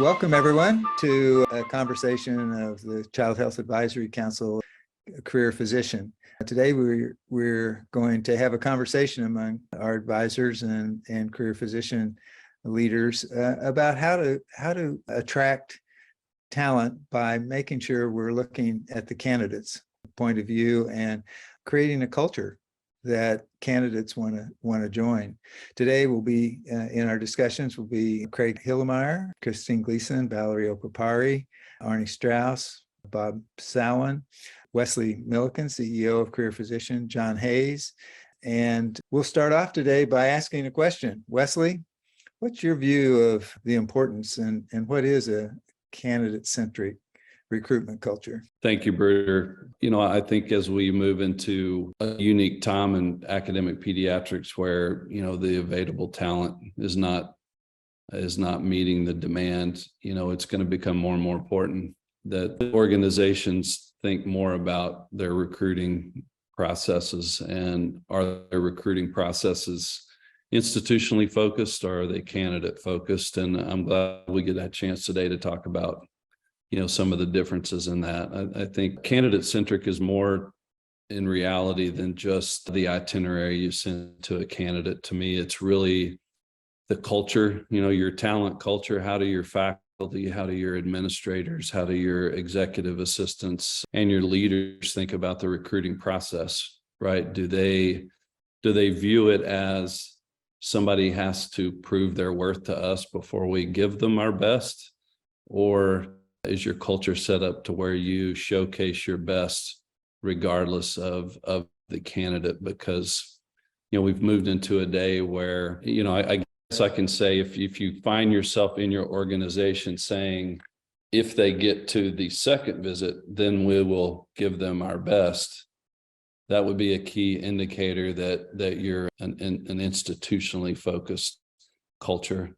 Welcome everyone to a conversation of the Child Health Advisory Council Career Physician. Today we're going to have a conversation among our advisors and career physician leaders about how to attract talent by making sure we're looking at the candidate's point of view and creating a culture that candidates want to join. Today will be in our discussions will be Craig Hillemeyer, Christine Gleason, Valerie Opapari, Arnie Strauss, Bob Sowen, Wesley Milliken, CEO of Career Physician, John Hayes. And we'll start off today by asking a question. Wesley, what's your view of the importance and what is a candidate-centric recruitment culture? Thank you, Bruder. I think as we move into a unique time in academic pediatrics where, the available talent is not meeting the demand, it's going to become more and more important that organizations think more about their recruiting processes, and are their recruiting processes institutionally focused, or are they candidate focused? And I'm glad we get that chance today to talk about some of the differences in that. I think candidate-centric is more in reality than just the itinerary you send to a candidate. To me, it's really the culture, your talent culture. How do your faculty, how do your administrators, how do your executive assistants and your leaders think about the recruiting process, right? Do they view it as somebody has to prove their worth to us before we give them our best? Or is your culture set up to where you showcase your best regardless of the candidate? Because, we've moved into a day where, I guess I can say if you find yourself in your organization saying, if they get to the second visit, then we will give them our best, that would be a key indicator that you're an institutionally focused culture.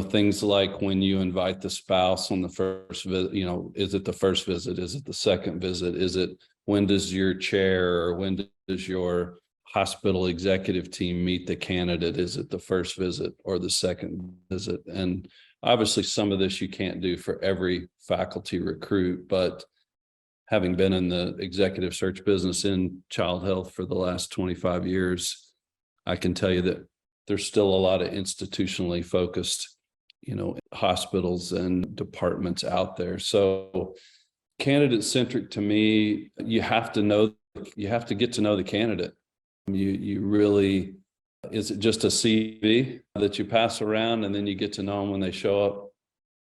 Things like when you invite the spouse on the first visit, is it the first visit? Is it the second visit? Is it when does your chair or when does your hospital executive team meet the candidate? Is it the first visit or the second visit? And obviously some of this you can't do for every faculty recruit, but having been in the executive search business in child health for the last 25 years, I can tell you that there's still a lot of institutionally focused, hospitals and departments out there. So candidate-centric to me, you have to get to know the candidate. You really, is it just a CV that you pass around and then you get to know them when they show up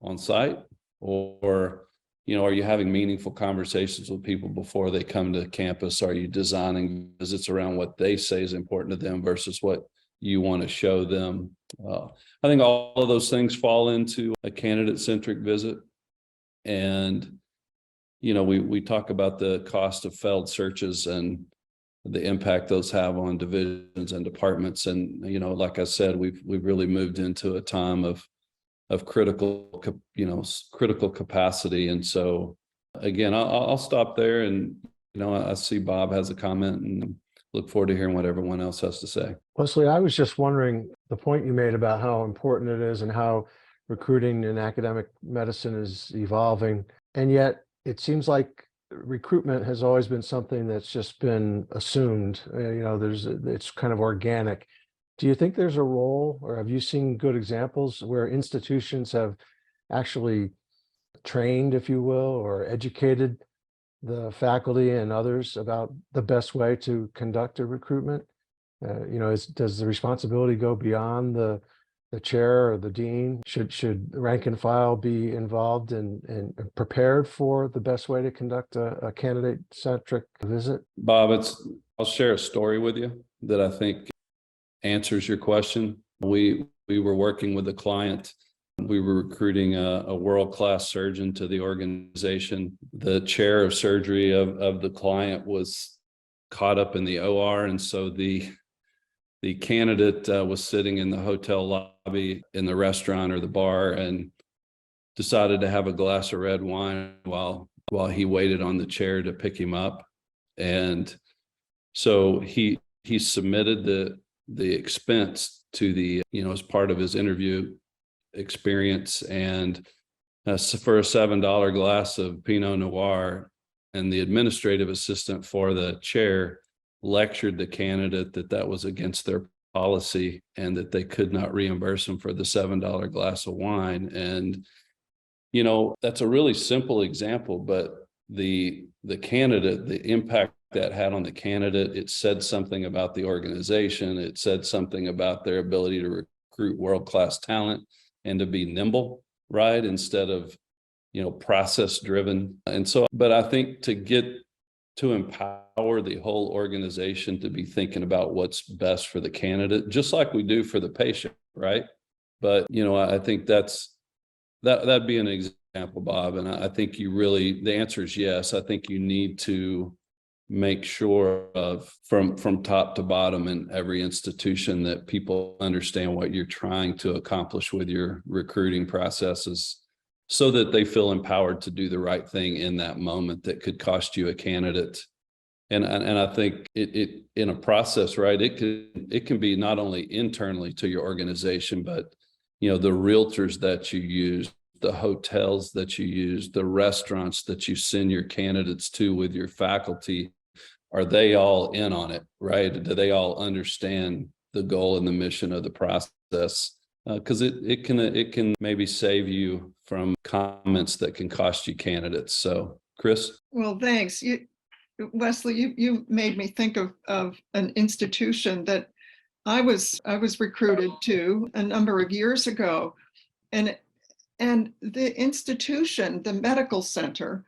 on site? Or, are you having meaningful conversations with people before they come to campus? Are you designing visits around what they say is important to them versus what you want to show them? I think all of those things fall into a candidate-centric visit. And, we talk about the cost of failed searches and the impact those have on divisions and departments. And, like I said, we've really moved into a time of critical capacity. And so, again, I'll stop there. And, I see Bob has a comment and look forward to hearing what everyone else has to say. Wesley, I was just wondering the point you made about how important it is and how recruiting in academic medicine is evolving. And yet it seems like recruitment has always been something that's just been assumed. It's kind of organic. Do you think there's a role, or have you seen good examples where institutions have actually trained, if you will, or educated the faculty and others about the best way to conduct a recruitment? Does the responsibility go beyond the chair or the dean? Should rank and file be involved and prepared for the best way to conduct a candidate-centric visit? Bob, I'll share a story with you that I think answers your question. We were working with a client. We were recruiting a world-class surgeon to the organization. The chair of surgery of the client was caught up in the OR, and so the candidate was sitting in the hotel lobby in the restaurant or the bar and decided to have a glass of red wine while he waited on the chair to pick him up. And so he submitted the expense to the, as part of his interview experience. And for a $7 glass of Pinot Noir, and the administrative assistant for the chair lectured the candidate that that was against their policy and that they could not reimburse them for the $7 glass of wine. And, you know, that's a really simple example, but the candidate, the impact that had on the candidate, it said something about the organization. It said something about their ability to recruit world-class talent and to be nimble, right? Instead of, you know, process driven. And so, but I think to empower the whole organization to be thinking about what's best for the candidate, just like we do for the patient, right? But, you know, I think that'd be an example, Bob. And I think the answer is yes. I think you need to make sure of from top to bottom in every institution that people understand what you're trying to accomplish with your recruiting processes, so that they feel empowered to do the right thing in that moment that could cost you a candidate. And I think it in a process, right, it can be not only internally to your organization, but, you know, the realtors that you use, the hotels that you use, the restaurants that you send your candidates to with your faculty. Are they all in on it, right? Do they all understand the goal and the mission of the process? Because it can maybe save you from comments that can cost you candidates. So, Chris? Well, thanks. Wesley, you made me think of an institution that I was recruited to a number of years ago. And the institution, the medical center,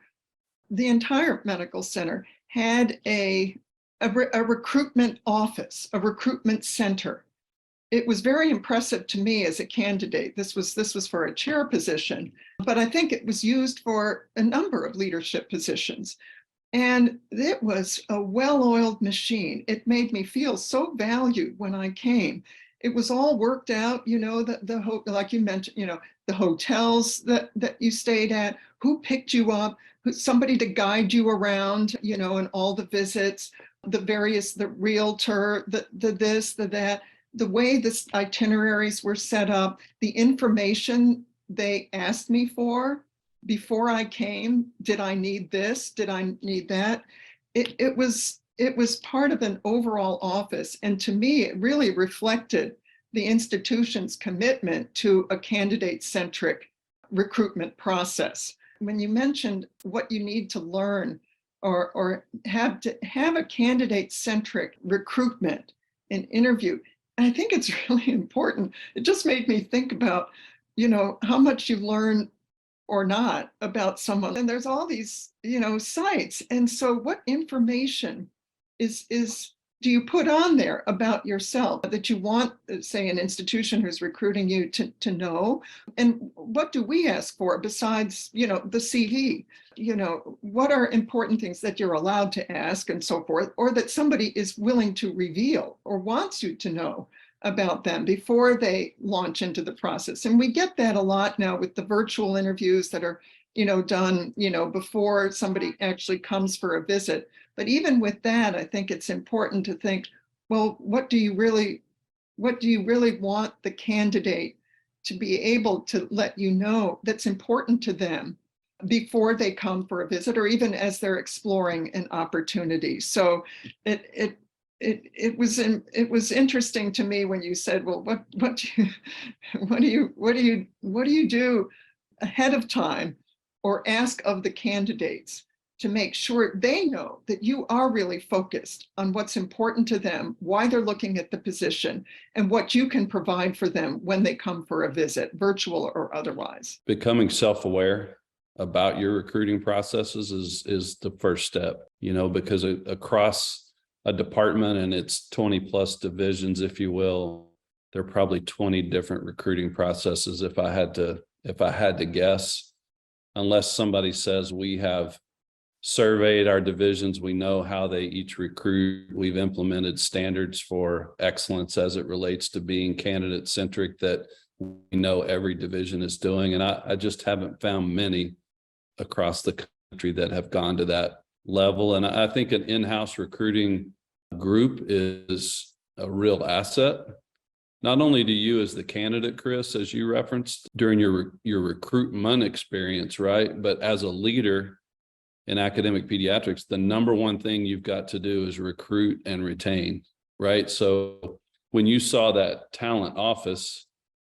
the entire medical center had a recruitment office, a recruitment center. It was very impressive to me as a candidate. This was for a chair position, but I think it was used for a number of leadership positions. And it was a well-oiled machine. It made me feel so valued when I came. It was all worked out, you know, like you mentioned, you know, the hotels that you stayed at, who picked you up, somebody to guide you around, you know, and all the visits, the realtor, the this, the that, the way the itineraries were set up, the information they asked me for before I came. Did I need this? Did I need that? It was part of an overall office. And to me, it really reflected the institution's commitment to a candidate-centric recruitment process. When you mentioned what you need to learn or have a candidate-centric recruitment and interview, I think it's really important. It just made me think about, you know, how much you learn or not about someone. And there's all these, you know, sites. And so what information do you put on there about yourself that you want, say, an institution who's recruiting you to know? And what do we ask for besides, you know, the CV? You know, what are important things that you're allowed to ask and so forth, or that somebody is willing to reveal or wants you to know about them before they launch into the process? And we get that a lot now with the virtual interviews that are, you know, done, you know, before somebody actually comes for a visit. But even with that, I think it's important to think, well, what do you really want the candidate to be able to let you know that's important to them before they come for a visit, or even as they're exploring an opportunity? So it was interesting to me when you said, well, what do you do ahead of time or ask of the candidates to make sure they know that you are really focused on what's important to them, why they're looking at the position, and what you can provide for them when they come for a visit, virtual or otherwise. Becoming self-aware about your recruiting processes is the first step, you know, because across a department and its 20 plus divisions, if you will, there are probably 20 different recruiting processes. If I had to guess, unless somebody says we have surveyed our divisions, we know how they each recruit, we've implemented standards for excellence as it relates to being candidate centric that we know every division is doing. And I just haven't found many across the country that have gone to that level. And I think an in-house recruiting group is a real asset. not only do you as the candidate, Chris, as you referenced during your recruitment experience, right? But as a leader in academic pediatrics, the number one thing you've got to do is recruit and retain, right? So when you saw that talent office,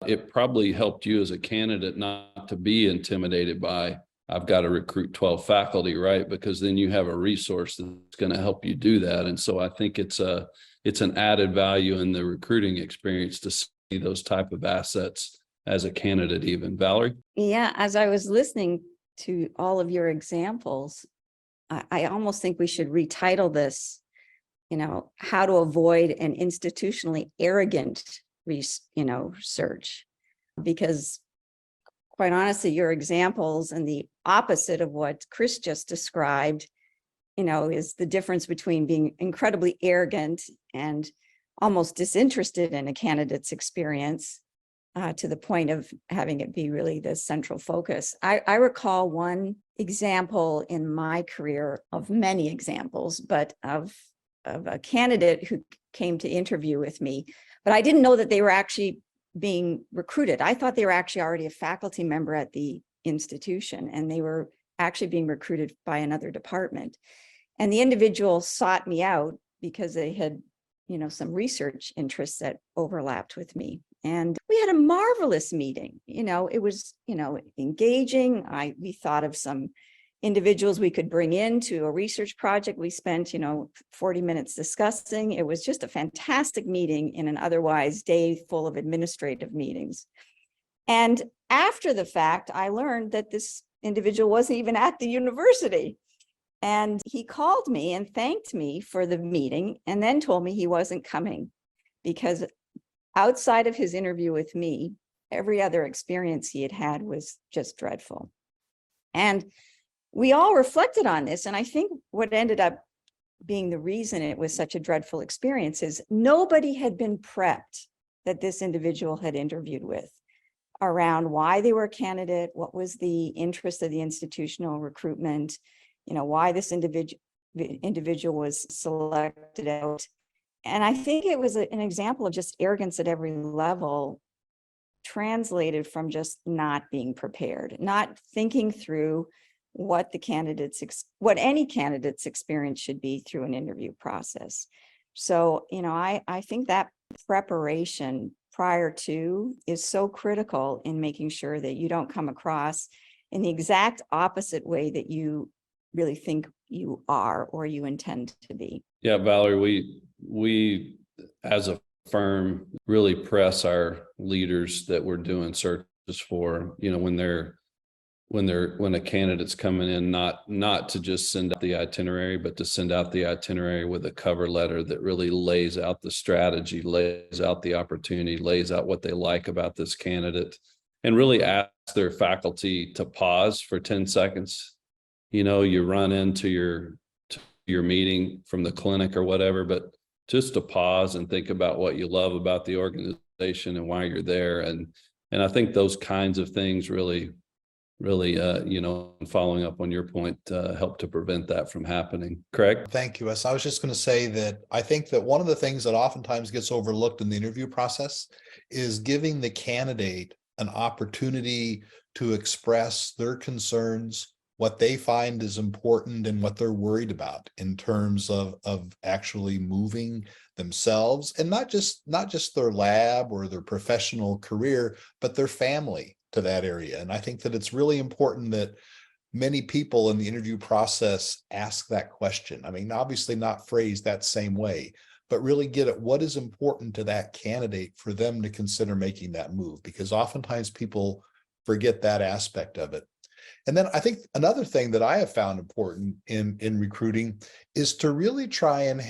it probably helped you as a candidate not to be intimidated by, I've got to recruit 12 faculty, right? Because then you have a resource that's going to help you do that. And so I think it's an added value in the recruiting experience to see those type of assets as a candidate even. Valerie? Yeah, as I was listening to all of your examples, I almost think we should retitle this, how to avoid an institutionally arrogant, search. Because quite honestly, your examples and the opposite of what Chris just described, is the difference between being incredibly arrogant and almost disinterested in a candidate's experience to the point of having it be really the central focus. I recall one example in my career of many examples, but of a candidate who came to interview with me, but I didn't know that they were actually being recruited. I thought they were actually already a faculty member at the institution, and they were actually being recruited by another department. And the individual sought me out because they had, some research interests that overlapped with me. And we had a marvelous meeting. It was, engaging. We thought of some individuals we could bring into a research project. We spent, 40 minutes discussing. It was just a fantastic meeting in an otherwise day full of administrative meetings. And after the fact, I learned that this individual wasn't even at the university. And he called me and thanked me for the meeting and then told me he wasn't coming because outside of his interview with me, every other experience he had had was just dreadful. And we all reflected on this. And I think what ended up being the reason it was such a dreadful experience is nobody had been prepped that this individual had interviewed with around why they were a candidate, what was the interest of the institutional recruitment, why this individual was selected out. And I think it was an example of just arrogance at every level, translated from just not being prepared, not thinking through what any candidate's experience should be through an interview process. So, I think that preparation prior to is so critical in making sure that you don't come across in the exact opposite way that you really think you are or you intend to be. Yeah, Valerie, we as a firm really press our leaders that we're doing searches for, when a candidate's coming in, not to just send out the itinerary, but to send out the itinerary with a cover letter that really lays out the strategy, lays out the opportunity, lays out what they like about this candidate, and really ask their faculty to pause for 10 seconds. You run into your meeting from the clinic or whatever, but just to pause and think about what you love about the organization and why you're there. And I think those kinds of things really, following up on your point, help to prevent that from happening. Craig? Thank you, Wes. I was just going to say that I think that one of the things that oftentimes gets overlooked in the interview process is giving the candidate an opportunity to express their concerns, what they find is important and what they're worried about in terms of actually moving themselves, and not just their lab or their professional career, but their family to that area. And I think that it's really important that many people in the interview process ask that question. I mean, obviously not phrased that same way, but really get at what is important to that candidate for them to consider making that move, because oftentimes people forget that aspect of it. And then I think another thing that I have found important in recruiting is to really try and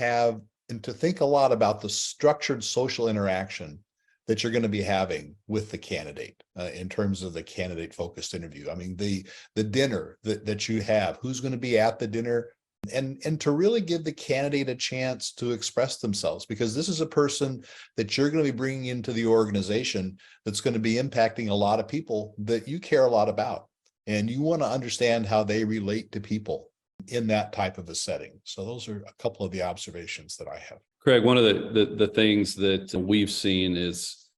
to think a lot about the structured social interaction that you're going to be having with the candidate in terms of the candidate focused interview. I mean, the dinner that you have, who's going to be at the dinner, and to really give the candidate a chance to express themselves, because this is a person that you're going to be bringing into the organization that's going to be impacting a lot of people that you care a lot about. And you want to understand how they relate to people in that type of a setting. So those are a couple of the observations that I have. Craig, one of the things that we've seen is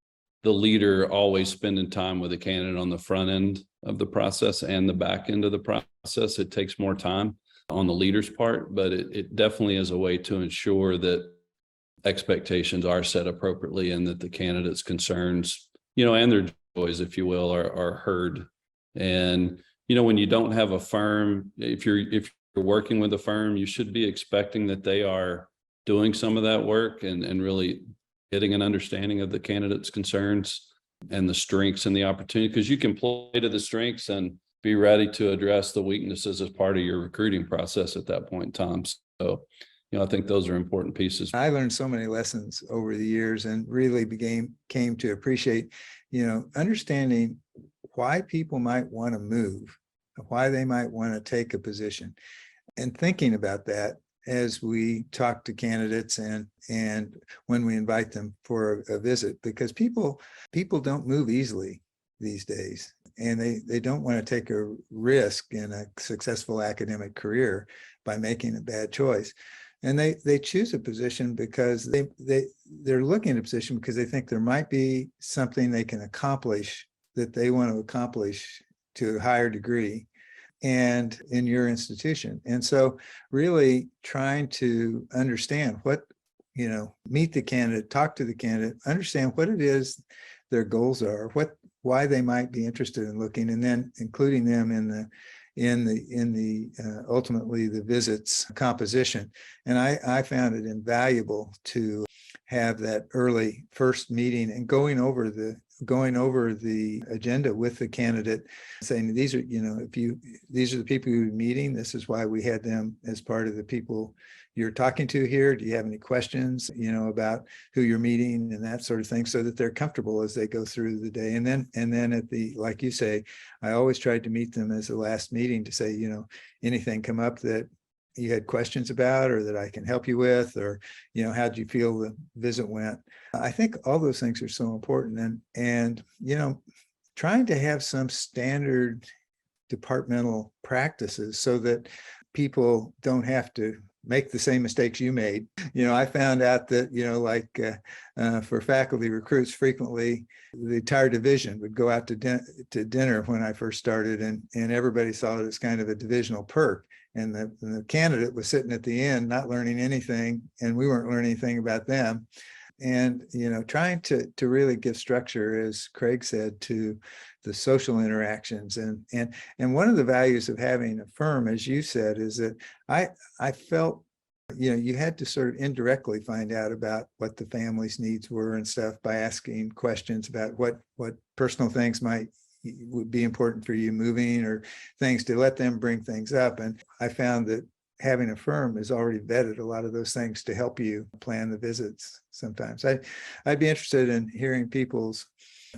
the leader always spending time with the candidate on the front end of the process and the back end of the process. It takes more time on the leader's part, but it definitely is a way to ensure that expectations are set appropriately and that the candidate's concerns, and their joys, if you will, are heard. And, when you don't have a firm, if you're working with a firm, you should be expecting that they are doing some of that work and really getting an understanding of the candidate's concerns and the strengths and the opportunity, because you can play to the strengths and be ready to address the weaknesses as part of your recruiting process at that point in time. So, I think those are important pieces. I learned so many lessons over the years and really came to appreciate, understanding why people might want to move, why they might want to take a position, and thinking about that as we talk to candidates and when we invite them for a visit, because people don't move easily these days, and they don't want to take a risk in a successful academic career by making a bad choice. And they choose a position because they're looking at a position because they think there might be something they can accomplish that they want to accomplish to a higher degree and in your institution. And so really trying to understand what, meet the candidate, talk to the candidate, understand what it is their goals are, why they might be interested in looking, and then including them in the ultimately the visits composition. And I found it invaluable to have that early first meeting and going over the agenda with the candidate, saying these are these are the people you're meeting. This is why we had them as part of the people you're talking to here. Do you have any questions, about who you're meeting and that sort of thing, so that they're comfortable as they go through the day. And then at the, like you say, I always tried to meet them as the last meeting to say, anything come up that you had questions about or that I can help you with, or, how'd you feel the visit went? I think all those things are so important, and trying to have some standard departmental practices so that people don't have to make the same mistakes you made. I found out that, for faculty recruits, frequently the entire division would go out to dinner when I first started, and everybody saw it as kind of a divisional perk. And the candidate was sitting at the end, not learning anything, and we weren't learning anything about them. And, trying to really give structure, as Craig said, to the social interactions. And one of the values of having a firm, as you said, is that I felt, you had to sort of indirectly find out about what the family's needs were and stuff by asking questions about what personal things would be important for you moving, or things to let them bring things up. And I found that having a firm has already vetted a lot of those things to help you plan the visits sometimes. I'd be interested in hearing people's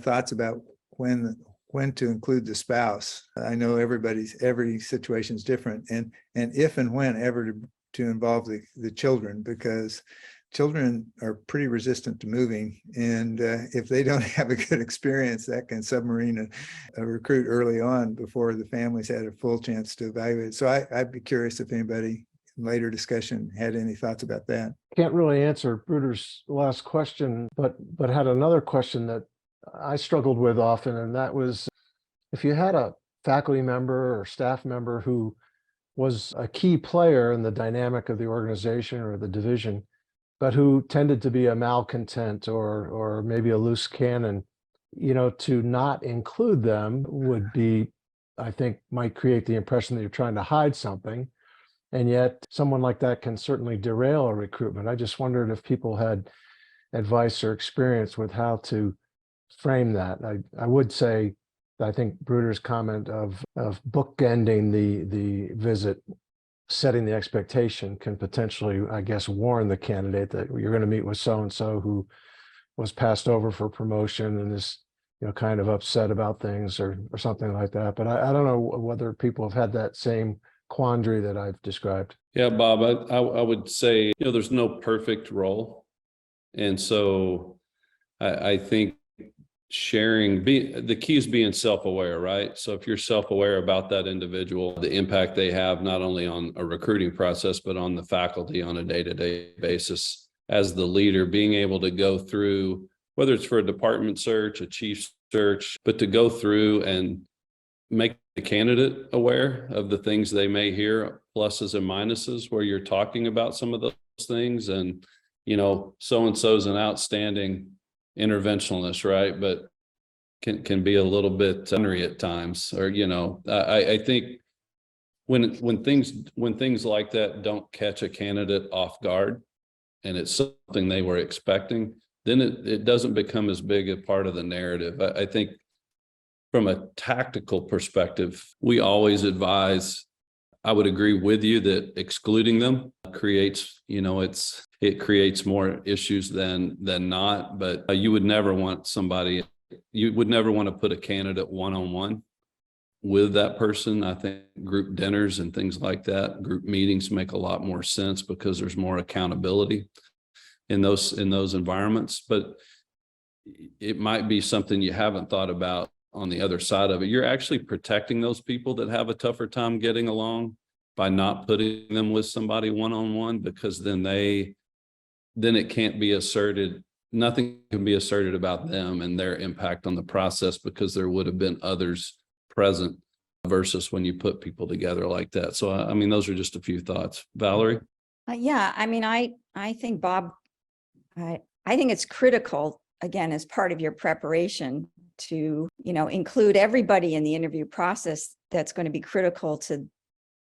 thoughts about when to include the spouse. I know every situation is different, and if and when ever to involve the children, because children are pretty resistant to moving. And if they don't have a good experience, that can submarine a recruit early on before the families had a full chance to evaluate. So I'd be curious if anybody in later discussion had any thoughts about that. Can't really answer Bruder's last question, but had another question that I struggled with often, and that was, if you had a faculty member or staff member who was a key player in the dynamic of the organization or the division, but who tended to be a malcontent or maybe a loose cannon, to not include them would be, I think, might create the impression that you're trying to hide something. And yet someone like that can certainly derail a recruitment. I just wondered if people had advice or experience with how to frame that. I would say, I think Bruder's comment of bookending the visit, setting the expectation, can potentially, I guess, warn the candidate that you're going to meet with so-and-so who was passed over for promotion and is, kind of upset about things or something like that. But I don't know whether people have had that same quandary that I've described. Yeah, Bob, I would say, there's no perfect role. And so I think the key is being self-aware, right? So if you're self-aware about that individual, the impact they have not only on a recruiting process, but on the faculty on a day-to-day basis, as the leader, being able to go through whether it's for a department search, a chief search, but to go through and make the candidate aware of the things they may hear, pluses and minuses, where you're talking about some of those things. And, so-and-so's an outstanding interventionalist, right? But can be a little bit ornery at times, or, I think when things like that don't catch a candidate off guard and it's something they were expecting, then it doesn't become as big a part of the narrative. I think from a tactical perspective, we always advise, I would agree with you that excluding them creates, it creates more issues than not, but you would never want to put a candidate one-on-one with that person. I think group dinners and things like that, group meetings make a lot more sense because there's more accountability in those environments. But it might be something you haven't thought about on the other side of it. You're actually protecting those people that have a tougher time getting along by not putting them with somebody one-on-one, because then it can't be asserted. Nothing can be asserted about them and their impact on the process, because there would have been others present versus when you put people together like that. So, those are just a few thoughts. Valerie? Yeah, I think, Bob, I think it's critical, again, as part of your preparation to, include everybody in the interview process that's going to be critical to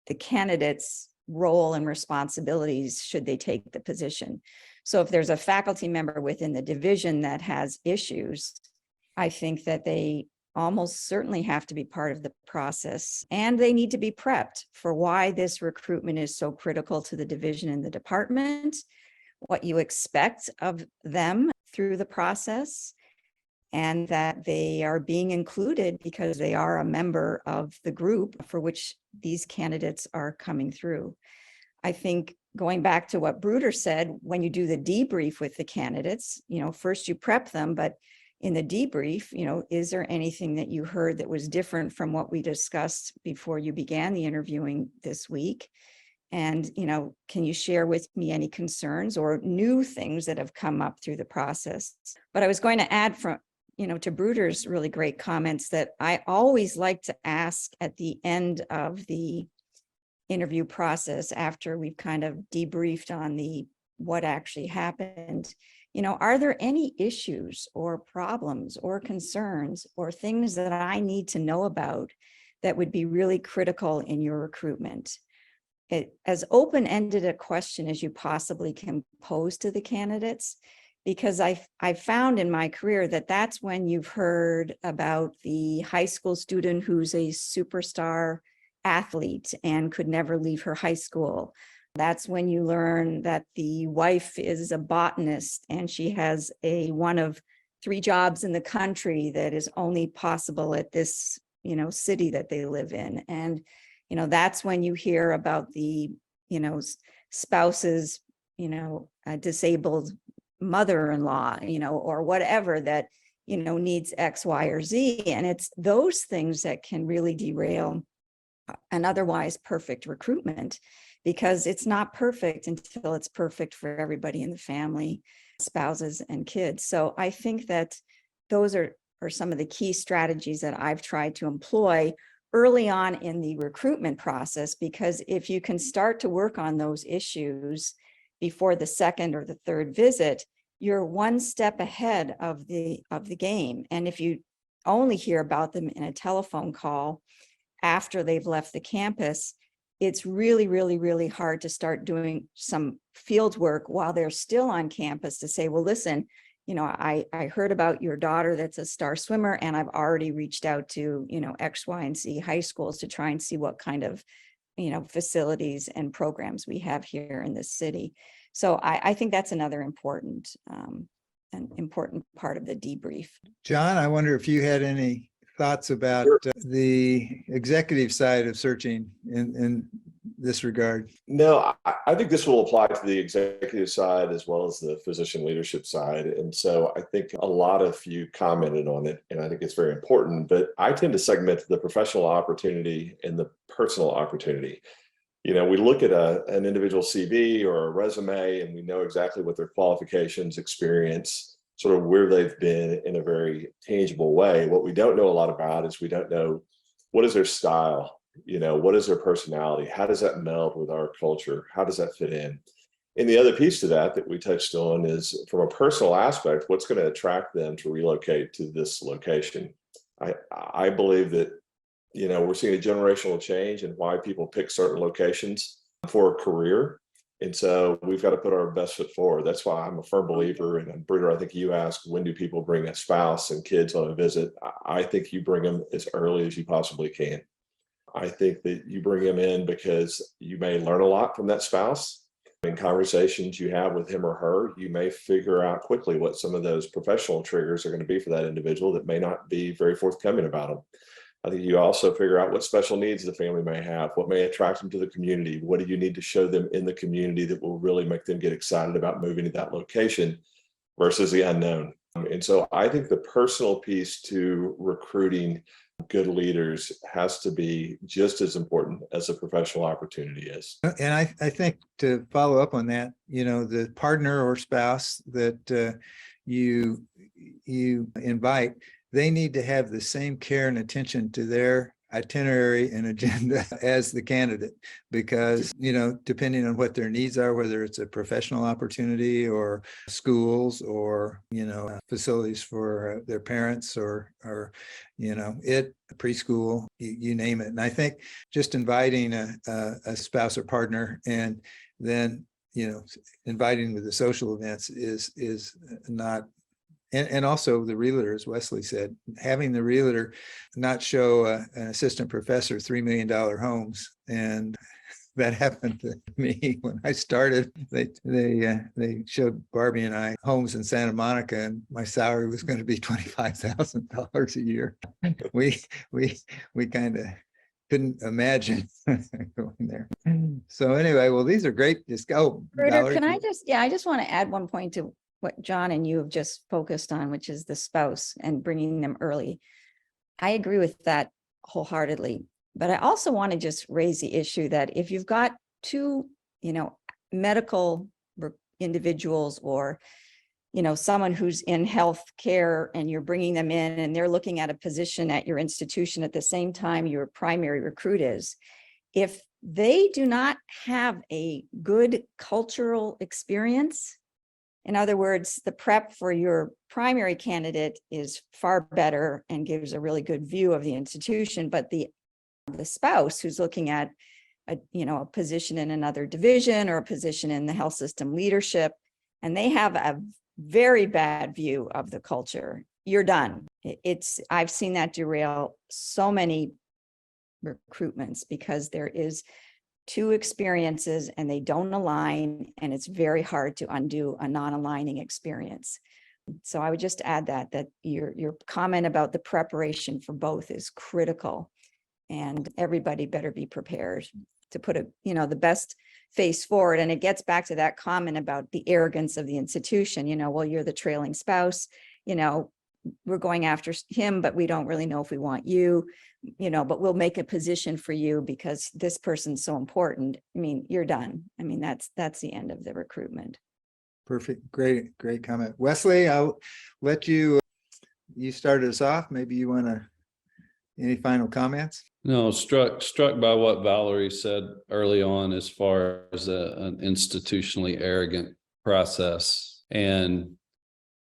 the candidate's role and responsibilities should they take the position. So if there's a faculty member within the division that has issues, I think that they almost certainly have to be part of the process, and they need to be prepped for why this recruitment is so critical to the division and the department, what you expect of them through the process, and that they are being included because they are a member of the group for which these candidates are coming through. I think going back to what Bruder said, when you do the debrief with the candidates, first you prep them, but in the debrief, is there anything that you heard that was different from what we discussed before you began the interviewing this week? And, can you share with me any concerns or new things that have come up through the process? But I was going to add to Bruder's really great comments that I always like to ask at the end of the interview process, after we've kind of debriefed on what actually happened, are there any issues or problems or concerns or things that I need to know about that would be really critical in your recruitment? As open-ended a question as you possibly can pose to the candidates, because I've found in my career that that's when you've heard about the high school student who's a superstar athlete and could never leave her high school. That's when you learn that the wife is a botanist and she has one of 3 jobs in the country that is only possible at this, city that they live in. And, that's when you hear about the, spouse's, a disabled mother-in-law, or whatever that, needs X, Y, or Z. And it's those things that can really derail an otherwise perfect recruitment, because it's not perfect until it's perfect for everybody in the family, spouses and kids. So I think that those are some of the key strategies that I've tried to employ early on in the recruitment process, because if you can start to work on those issues before the second or the third visit, you're one step ahead of the game. And if you only hear about them in a telephone call after they've left the campus, it's really, really, really hard to start doing some field work while they're still on campus to say, well, listen, I heard about your daughter that's a star swimmer, and I've already reached out to, X, Y, and Z high schools to try and see what kind of, facilities and programs we have here in this city. So I think that's another important part of the debrief. John, I wonder if you had any thoughts about the executive side of searching in this regard. No, I think this will apply to the executive side as well as the physician leadership side. And so I think a lot of you commented on it, and I think it's very important, but I tend to segment the professional opportunity and the personal opportunity. We look at an individual CV or a resume, and we know exactly what their qualifications, experience, sort of where they've been in a very tangible way. What we don't know a lot about is we don't know what is their style, what is their personality? How does that meld with our culture? How does that fit in? And the other piece to that we touched on is from a personal aspect, what's going to attract them to relocate to this location? I believe that, we're seeing a generational change in why people pick certain locations for a career. And so we've got to put our best foot forward. That's why I'm a firm believer. And Bruder, I think you asked, when do people bring a spouse and kids on a visit? I think you bring them as early as you possibly can. I think that you bring them in because you may learn a lot from that spouse. In conversations you have with him or her, you may figure out quickly what some of those professional triggers are going to be for that individual that may not be very forthcoming about them. I think you also figure out what special needs the family may have, what may attract them to the community. What do you need to show them in the community that will really make them get excited about moving to that location versus the unknown? And so I think the personal piece to recruiting good leaders has to be just as important as the professional opportunity is. And I think to follow up on that, the partner or spouse that you invite, they need to have the same care and attention to their itinerary and agenda as the candidate, because, depending on what their needs are, whether it's a professional opportunity or schools or, facilities for their parents or preschool, you name it. And I think just inviting a spouse or partner and then, inviting with the social events is not. And also the realtor, as Wesley said, having the realtor not show an assistant professor $3 million homes. And that happened to me when I started. They showed Barbie and I homes in Santa Monica, and my salary was going to be $25,000 a year. We kind of couldn't imagine going there. So anyway, well, these are great. Bruder, can I just want to add one point to what John and you have just focused on, which is the spouse and bringing them early. I agree with that wholeheartedly, but I also want to just raise the issue that if you've got two, medical individuals or, someone who's in health care and you're bringing them in and they're looking at a position at your institution at the same time your primary recruit is, if they do not have a good cultural experience, in other words, the prep for your primary candidate is far better and gives a really good view of the institution, but the spouse who's looking at a position in another division or a position in the health system leadership, and they have a very bad view of the culture, you're done. I've seen that derail so many recruitments because there is two experiences and they don't align, and it's very hard to undo a non-aligning experience. So I would just add that your comment about the preparation for both is critical, and everybody better be prepared to put the best face forward. And it gets back to that comment about the arrogance of the institution, well, you're the trailing spouse, we're going after him, but we don't really know if we want you, but we'll make a position for you because this person's so important. You're done. That's the end of the recruitment. Perfect. Great comment. Wesley, I'll let you started us off. Maybe you want any final comments? No, struck by what Valerie said early on as far as an institutionally arrogant process, and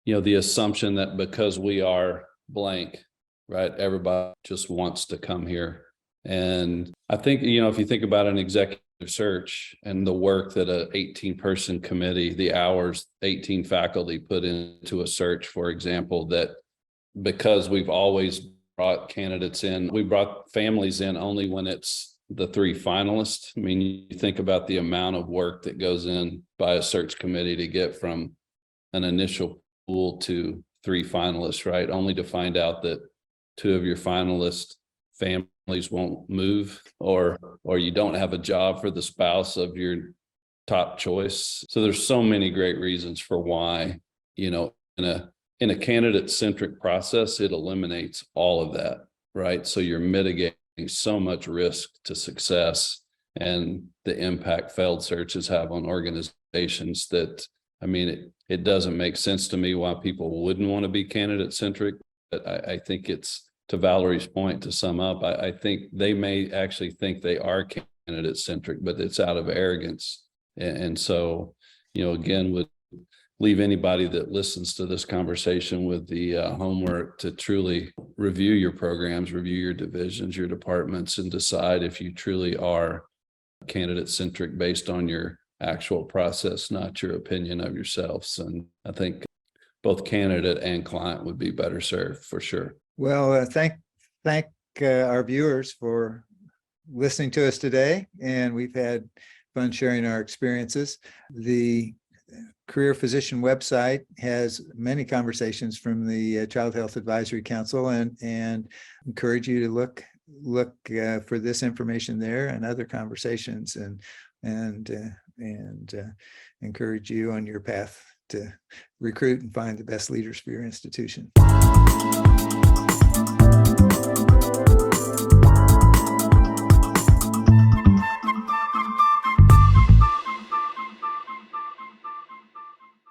the assumption that because we are blank, right, everybody just wants to come here. And I think, if you think about an executive search and the work that a 18-person committee, the hours 18 faculty put into a search, for example, that because we've always brought candidates in, we brought families in only when it's the three finalists. You think about the amount of work that goes in by a search committee to get from an initial pool to three finalists, right? Only to find out that two of your finalist families won't move, or you don't have a job for the spouse of your top choice. So there's so many great reasons for why, in a candidate-centric process, it eliminates all of that, right? So you're mitigating so much risk to success and the impact failed searches have on organizations that I mean, it doesn't make sense to me why people wouldn't want to be candidate centric, but I think it's, to Valerie's point, to sum up, I think they may actually think they are candidate centric, but it's out of arrogance. And so, again, would leave anybody that listens to this conversation with the homework to truly review your programs, review your divisions, your departments, and decide if you truly are candidate centric based on your actual process, not your opinion of yourselves. And I think both candidate and client would be better served for sure. Well, thank our viewers for listening to us today, and we've had fun sharing our experiences. The Career Physician website has many conversations from the Child Health Advisory Council, and encourage you to look for this information there and other conversations, and encourage you on your path to recruit and find the best leaders for your institution.